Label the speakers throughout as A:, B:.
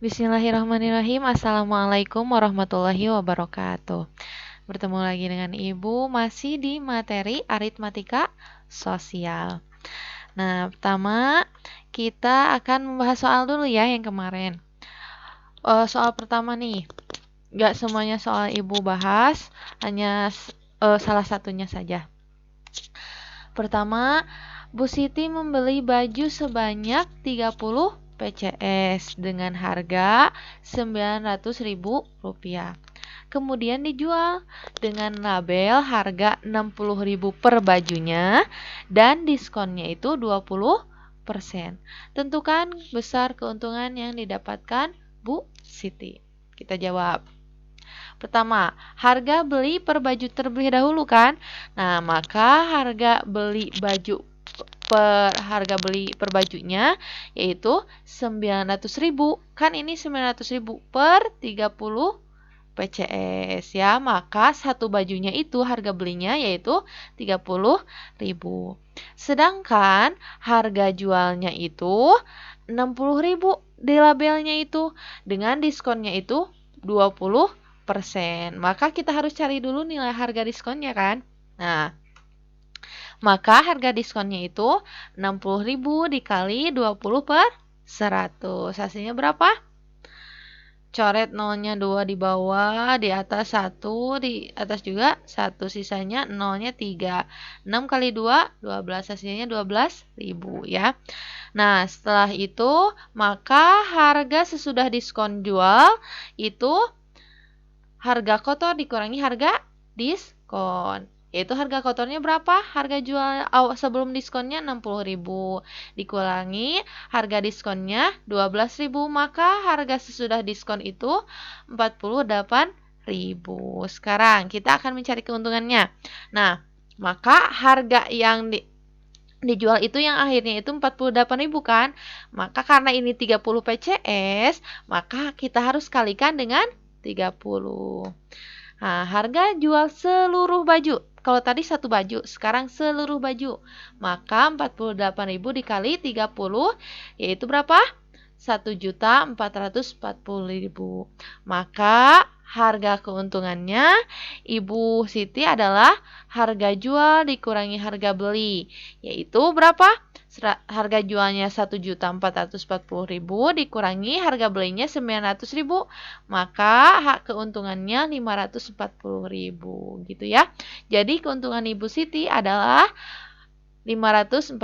A: Bismillahirrahmanirrahim. Assalamualaikum warahmatullahi wabarakatuh. Bertemu lagi dengan Ibu masih di materi aritmatika sosial. Nah, pertama kita akan membahas soal dulu ya yang kemarin. Soal pertama nih, nggak semuanya soal Ibu bahas, hanya salah satunya saja. Pertama, Bu Siti membeli baju sebanyak 30 PCS dengan harga Rp900.000. Kemudian dijual dengan label harga Rp60.000 per bajunya dan diskonnya itu 20%. Tentukan besar keuntungan yang didapatkan Bu Siti. Kita jawab. Pertama, harga beli per baju terlebih dahulu kan? Nah, maka harga beli per bajunya yaitu 900.000. Kan ini 900.000 per 30 PCS ya. Maka satu bajunya itu harga belinya yaitu 30.000. Sedangkan harga jualnya itu 60.000 di labelnya itu dengan diskonnya itu 20%. Maka kita harus cari dulu nilai harga diskonnya kan. Nah, maka harga diskonnya itu 60.000 dikali 20 per 100. Hasilnya berapa? Coret nolnya 2 di bawah, di atas 1, di atas juga 1, sisanya nolnya 3. 6 kali 2, 12, hasilnya 12.000 ya. Nah, setelah itu maka harga sesudah diskon jual itu harga kotor dikurangi harga diskon. Yaitu harga kotornya berapa? Harga jual sebelum diskonnya 60.000 dikurangi harga diskonnya 12.000, maka harga sesudah diskon itu 48.000. Sekarang kita akan mencari keuntungannya. Nah, maka harga yang dijual itu yang akhirnya itu 48.000 kan? Maka karena ini 30 PCS, maka kita harus kalikan dengan 30. Nah, harga jual seluruh baju. Kalau tadi satu baju, sekarang seluruh baju. Maka 48.000 dikali 30 yaitu berapa? 1.440.000. Maka harga keuntungannya Ibu Siti adalah harga jual dikurangi harga beli. Yaitu berapa? Harga jualnya 1.440.000 dikurangi harga belinya 900.000, maka hak keuntungannya 540.000 gitu ya. Jadi keuntungan Ibu Siti adalah 540.000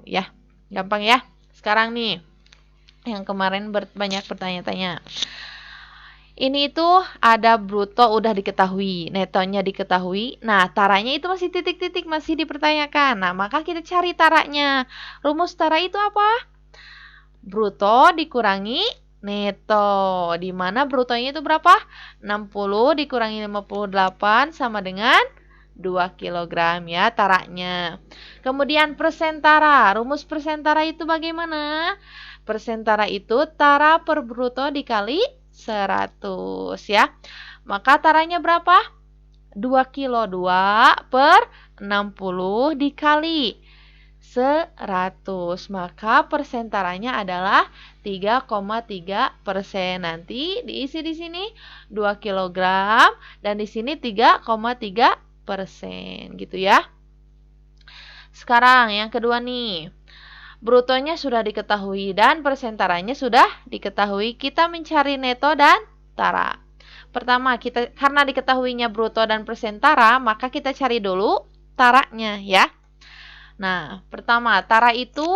A: ya. Gampang ya. Sekarang nih yang kemarin banyak bertanya-tanya. Ini itu ada bruto udah diketahui, netonya diketahui. Nah, taranya itu masih titik-titik, masih dipertanyakan. Nah, maka kita cari taranya. Rumus tara itu apa? Bruto dikurangi neto. Di mana brutonya itu berapa? 60 dikurangi 58 sama dengan 2 kg ya taranya. Kemudian persen tara. Rumus persen tara itu bagaimana? Persen tara itu tara per bruto dikali 100 ya. Maka taranya berapa? 2 kilo 2 per 60 dikali 100. Maka persen taranya adalah 3,3%. Nanti diisi di sini 2 kg dan di sini 3,3% gitu ya. Sekarang yang kedua nih. Brutonya sudah diketahui dan persentaranya sudah diketahui. Kita mencari neto dan tara. Pertama, karena diketahuinya bruto dan persentara, maka kita cari dulu taranya ya. Nah, pertama, tara itu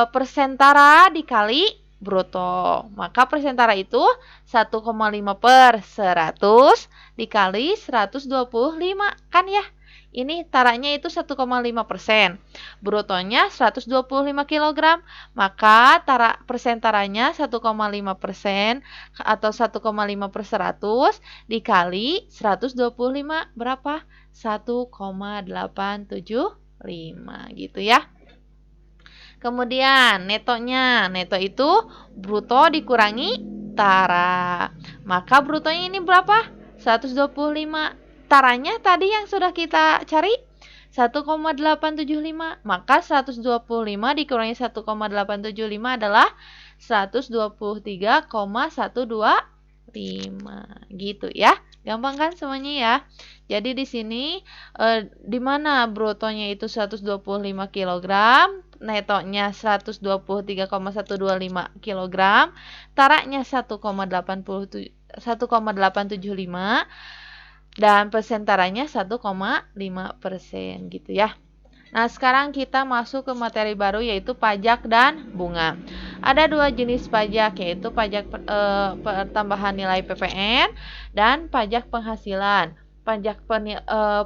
A: persentara dikali bruto. Maka persentara itu 1,5 per 100 dikali 125 kan ya. Ini taranya itu 1,5%. Brutonya 125 kg. Maka persentaranya 1,5% atau 1,5 per 100 dikali 125 berapa? 1,875 gitu ya. Kemudian netonya. Neto itu bruto dikurangi tara. Maka brutonya ini berapa? 125. Taranya tadi yang sudah kita cari 1,875. Maka 125 dikurangi 1,875 adalah 123,125 gitu ya. Gampang kan semuanya ya. Jadi di sini di mana brutonya itu 125 kg, netonya 123,125 kg, taraknya 1,875 dan persentaranya 1,5% gitu ya. Nah, sekarang kita masuk ke materi baru yaitu pajak dan bunga. Ada dua jenis pajak yaitu pajak pertambahan nilai PPN dan pajak penghasilan. Pajak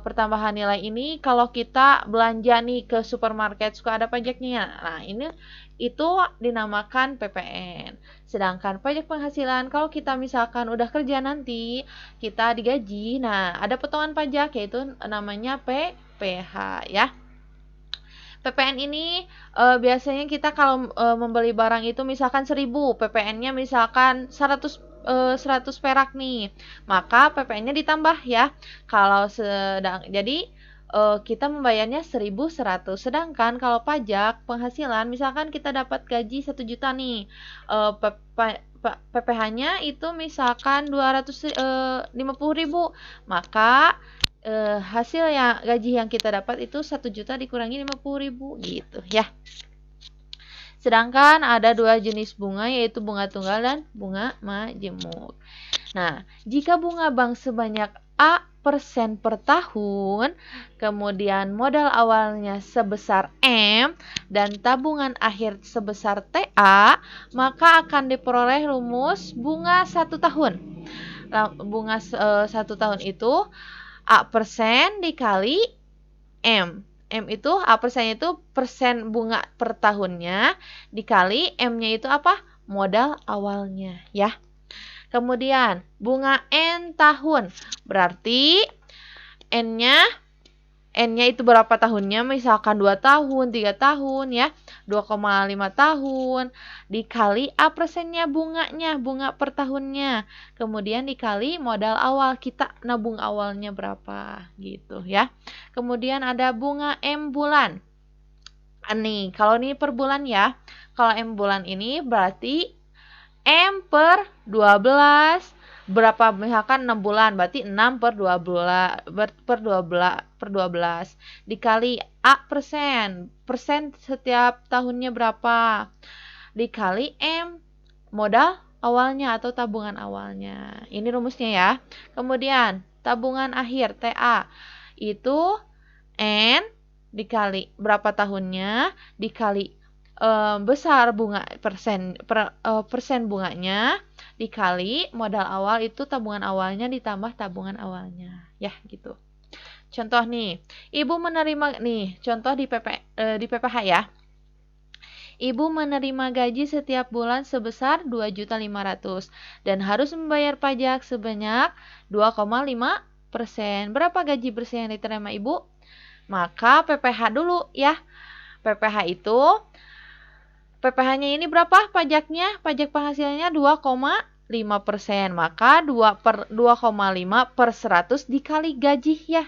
A: pertambahan nilai ini kalau kita belanja nih ke supermarket suka ada pajaknya. Nah, itu dinamakan PPN. Sedangkan pajak penghasilan kalau kita misalkan udah kerja nanti, kita digaji, nah ada potongan pajak yaitu namanya PPH ya. PPN ini biasanya kita kalau membeli barang itu misalkan 1000, PPN-nya misalkan 100 perak nih. Maka PPN-nya ditambah ya. Kalau jadi kita membayarnya 1100. Sedangkan kalau pajak penghasilan misalkan kita dapat gaji 1 juta nih. PPH-nya itu misalkan 250.000. Maka hasil gaji yang kita dapat itu 1 juta dikurangi 50.000 gitu ya. Sedangkan ada dua jenis bunga yaitu bunga tunggal dan bunga majemuk. Nah, jika bunga bank sebanyak A% per tahun, kemudian modal awalnya sebesar M dan tabungan akhir sebesar TA, maka akan diperoleh rumus bunga 1 tahun. Bunga 1 tahun itu A persen dikali M. M itu A persennya itu persen bunga per tahunnya dikali M-nya itu apa? Modal awalnya ya. Kemudian bunga N tahun. Berarti N-nya itu berapa tahunnya? Misalkan 2 tahun, 3 tahun ya. 2,5 tahun dikali A persennya bunganya, bunga per tahunnya. Kemudian dikali modal awal, kita nabung awalnya berapa gitu ya. Kemudian ada bunga M bulan. Nih, kalau ini per bulan ya. Kalau M bulan ini berarti M per 12 berapa, misalkan 6 bulan berarti 6 per 12 dikali A persen setiap tahunnya berapa dikali M modal awalnya atau tabungan awalnya. Ini rumusnya ya. Kemudian tabungan akhir TA itu N dikali berapa tahunnya dikali besar bunga persen bunganya dikali modal awal itu tabungan awalnya ditambah tabungan awalnya ya gitu. Contoh nih, ibu menerima nih contoh di PPH ya. Ibu menerima gaji setiap bulan sebesar 2.500.000 dan harus membayar pajak sebanyak 2,5%. Berapa gaji bersih yang diterima ibu? Maka PPH dulu ya. PPH-nya ini berapa pajaknya? Pajak penghasilannya 2,5%. Maka 2,5 per 100 dikali gaji ya.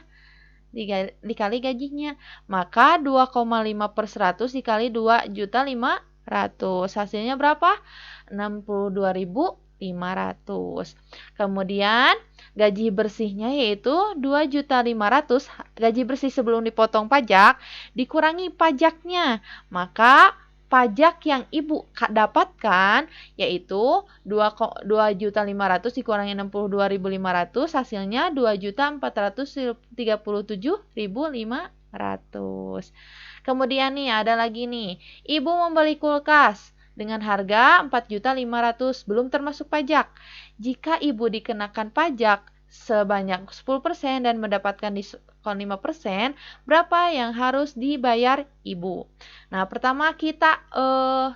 A: Dikali gajinya. Maka 2,5 per 100 dikali 2.500.000. Hasilnya berapa? 62.500. Kemudian gaji bersihnya yaitu 2.500.000. Gaji bersih sebelum dipotong pajak dikurangi pajaknya. Maka pajak yang ibu dapatkan yaitu 2.500.000 dikurangi 62.500 hasilnya 2.437.500. Kemudian nih ada lagi nih, ibu membeli kulkas dengan harga 4.500.000 belum termasuk pajak. Jika ibu dikenakan pajak sebanyak 10% dan mendapatkan diskon 5%, berapa yang harus dibayar ibu? Nah, pertama kita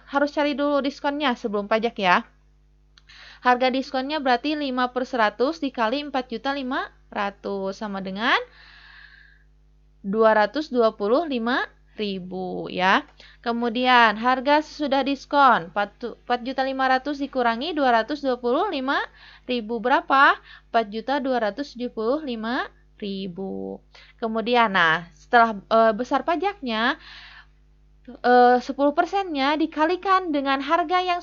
A: harus cari dulu diskonnya sebelum pajak ya. Harga diskonnya berarti 5 per 100 dikali 4.500.000 sama dengan 225.000 ya. Kemudian harga sesudah diskon 4.500.000 dikurangi 225.000 berapa? 4.275.000. Kemudian nah, setelah besar pajaknya 10%-nya dikalikan dengan harga yang